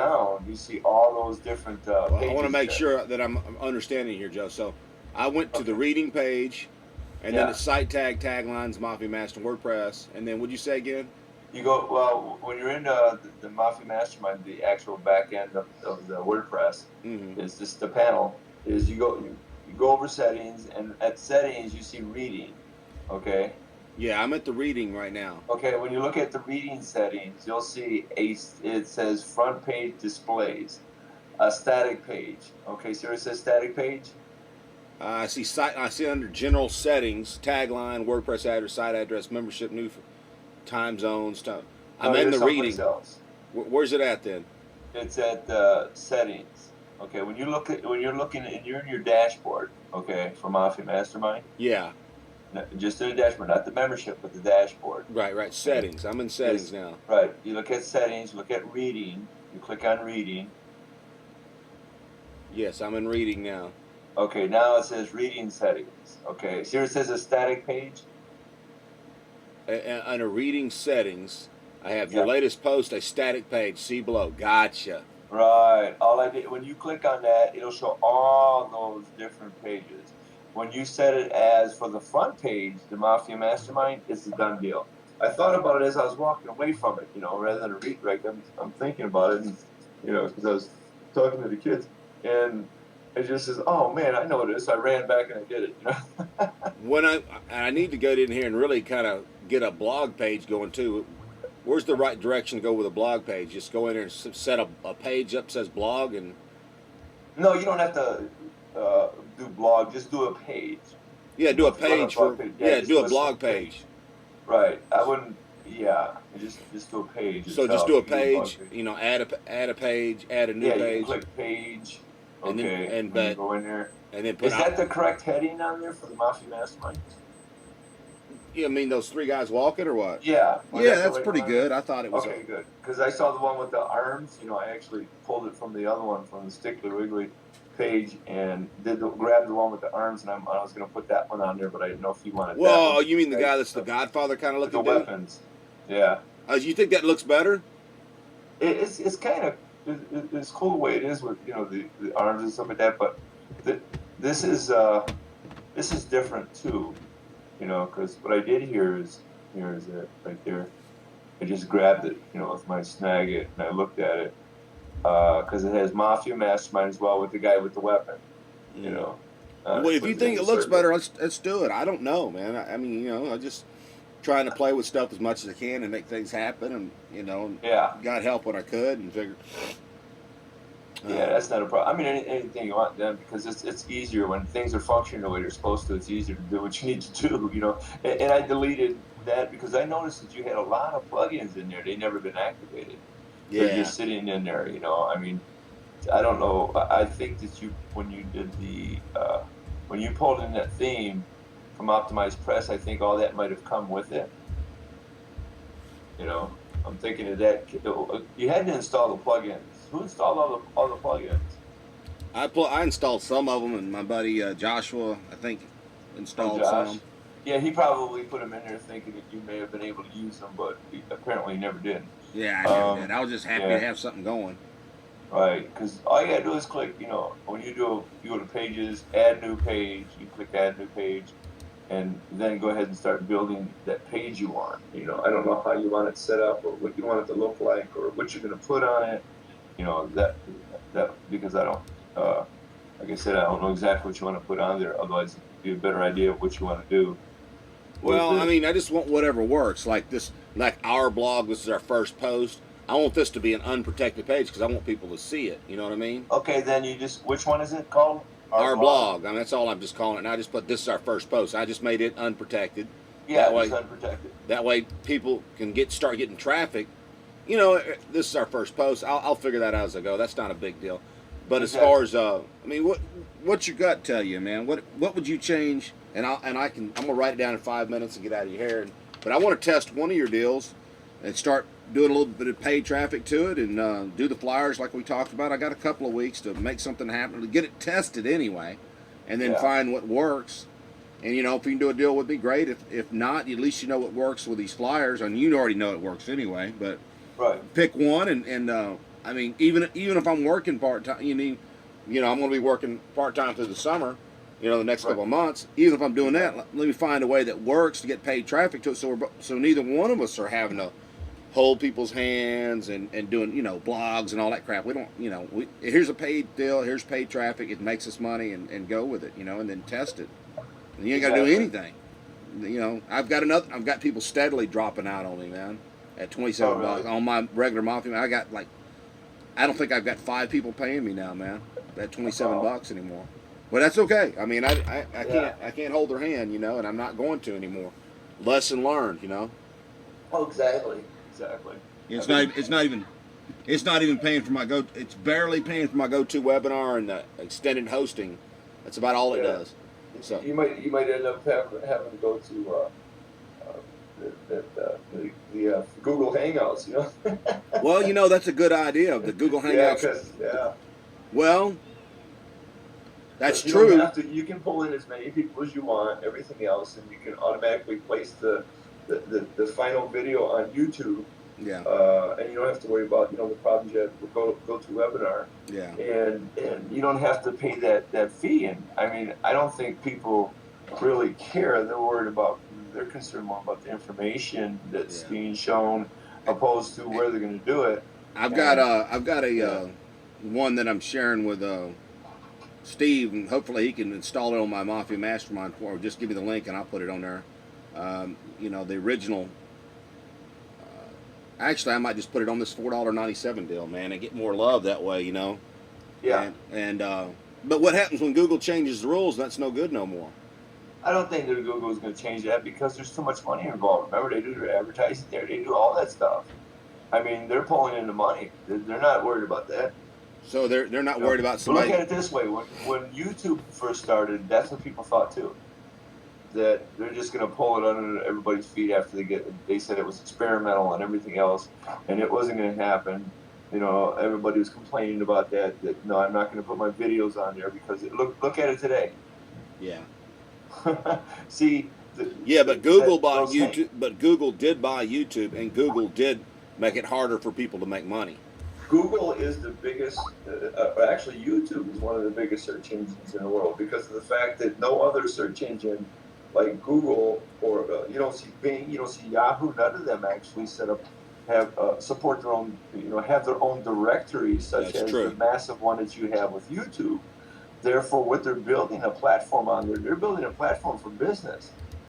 down, you see all those different Well, I want to pages make there. sure that I'm understanding here, Joe. So I went to the Okay. reading page, and then Yeah. it's site tag, taglines, Mafia Master, WordPress, and then what'd you say again? You go well when you're in the Mafia Mastermind. The actual back end of the WordPress Mm-hmm. is just the panel. Is you go over settings, and at settings you see reading. Okay. Yeah, I'm at the reading right now. Okay. When you look at the reading settings, you'll see it says front page displays, a static page. Okay. So it says static page. I see site. I see under general settings, tagline, WordPress address, site address, membership, new time zones. Stuff. No, I'm in you're the someplace reading. else. Where's it at then? It's at settings. Okay, when you're looking and you're in your dashboard. Okay, for Mafia Mastermind, Yeah, just in the dashboard, not the membership, but the dashboard. right, right. Okay, Settings. I'm in settings is now. right. You look at settings. Look at reading. You click on reading. Yes, I'm in reading now. Okay, now it says reading settings. Okay, so here it says a static page. Under reading settings, I have your Yeah. latest post, a static page. See below. Gotcha. Right. All I did when you click on that, it'll show all those different pages. When you set it as for the front page, the Mafia Mastermind, it's a done deal. I thought about it as I was walking away from it, rather than read. Like I'm thinking about it, and because I was talking to the kids, and it just says, "Oh man, I know this." I ran back and I did it. When I need to go in here and really kind of get a blog page going too. Where's the right direction to go with a blog page? Just go in there and set a page up that says blog and No, you don't have to do blog. Just do a page. yeah, do a If you run a page blog for page, yeah, yeah, just do do a a blog simple page. page. Right. I wouldn't. Yeah. Just do a page So just itself. do a You can do a blog page, page. add a page, add a new Yeah, you can page, click page. and then Okay, when you go in there, put is out. that the correct heading on there for the Mafia Mastermind? You mean those three guys walking or what? Yeah. Was Yeah, that the that's right pretty one on there? good. I thought it was a Okay, good. Because I saw the one with the arms. I actually pulled it from the other one from the Stickler Wiggly page and grabbed the one with the arms, and I was going to put that one on there, but I didn't know if you wanted that one well. You mean the right, guy that's the Godfather kind of with the looking dude? weapons. Yeah. You think that looks better? It's kind of it's cool the way it is with the arms and stuff like that, but the, this is different too, because what I did here is it right there. I just grabbed it, with my snag it, and I looked at it because it has Mafia Mastermind as well with the guy with the weapon, you Mm. know. Well, if Put you it in think the it looks circle. better, let's do it. I don't know, man. I mean, I just trying to play with stuff as much as I can and make things happen, and Yeah, got help when I could, and figured. yeah, that's not a problem. I mean, anything you want then, because it's easier when things are functioning the way they're supposed to. It's easier to do what you need to do, And I deleted that because I noticed that you had a lot of plugins in there. They never been activated. They're Yeah. just sitting in there, I mean, I don't know. I think that when you did when you pulled in that theme from Optimized Press, I think all that might have come with it. I'm thinking of that. You had to install the plugins. Who installed all the plugins? I installed some of them, and my buddy Joshua, I think, Oh, installed Josh. some. Yeah, he probably put them in there thinking that you may have been able to use them, but apparently he never did. Yeah, I never did. I was just happy to Yeah, have something going. right. Because all you gotta do is click. When you go to pages, add new page. You click add new page, and then go ahead and start building that page you want. I don't know how you want it set up or what you want it to look like or what you're going to put on it. That because I don't, like I said, I don't know exactly what you want to put on there. Otherwise, it'd be a better idea of what you want to do with Well, I it. mean, I just want whatever works. Like this, like our blog. This is our first post. I want this to be an unprotected page because I want people to see it. You know what I mean? Okay, then which one is it called? Our blog. I mean, that's all I'm just calling it. And I just put this is our first post. I just made it unprotected. Yeah, That it's way, unprotected. that way people can start getting traffic. This is our first post. I'll figure that out as I go. That's not a big deal. But as Exactly. far as I mean, what's your gut tell you, man? What would you change? And I'm gonna write it down in 5 minutes and get out of your hair. But I want to test one of your deals and start doing a little bit of paid traffic to it and do the flyers like we talked about. I got a couple of weeks to make something happen to get it tested anyway, and then Yeah. find what works. And if you can do a deal with me, great. If not, at least you know what works with these flyers, and you already know it works anyway. But Right. pick one and I mean, even if I'm working part time, I'm going to be working part time through the summer. The next Right. couple of months. Even if I'm doing that, Exactly. let me find a way that works to get paid traffic to it, so neither one of us are having to hold people's hands and doing blogs and all that crap. We don't here's a paid deal, here's paid traffic. It makes us money and go with it, and then test it. And you ain't got to do Exactly. anything. I've got people steadily dropping out on me, man. At Oh, 27 bucks really? on my regular Mafia, I got like I don't think I've got 5 people paying me now, man. At 27 Oh, bucks anymore. But that's okay. I mean, I yeah. can't hold their hand, and I'm not going to anymore. Lesson learned. Oh, exactly. Exactly. I It's not mean, it's not even paying for my go. It's barely paying for my go-to webinar and extended hosting. That's about all it yeah. does. So, You might end up having to go to the Google Hangouts. well, that's a good idea of the Google Yeah, Hangouts. because yeah, Well, that's because you don't true. have to. You can pull in as many people as you want, everything else, and you can automatically place the final video on YouTube, Yeah, and you don't have to worry about the problems you had with go to webinar, yeah, and you don't have to pay that fee. And I mean, I don't think people really care. They're concerned more about the information that's yeah. being shown opposed to where they're going to do it. And I've got a yeah, one that I'm sharing with Steve, and hopefully he can install it on my Mafia Mastermind for. Just give me the link and I'll put it on there. The original. Actually, I might just put it on this $4.97 deal, man, and get more love that way. yeah. And but what happens when Google changes the rules? That's no good no more. I don't think that Google is going to change that because there's too much money involved. Remember, they do their advertising there, they do all that stuff. I mean, they're pulling in the money. They're not worried about that. So they're not worried about But look somebody. at it this way: when YouTube first started, that's what people thought too. That they're just going to pull it under everybody's feet after they said it was experimental and everything else, and it wasn't going to happen. Everybody was complaining about that. That no, I'm not going to put my videos on there because look at it today. Yeah. See, Yeah, but Google that bought those YouTube. But Google did buy YouTube, and Google did make it harder for people to make money. Google is the biggest, actually, YouTube is one of the biggest search engines in the world because of the fact that no other search engine like Google or you don't see Bing, you don't see Yahoo, none of them actually have support their own, have their own directories, such That's as the true. massive one that you have with YouTube. Therefore, what they're building a platform on, they're building a platform for business.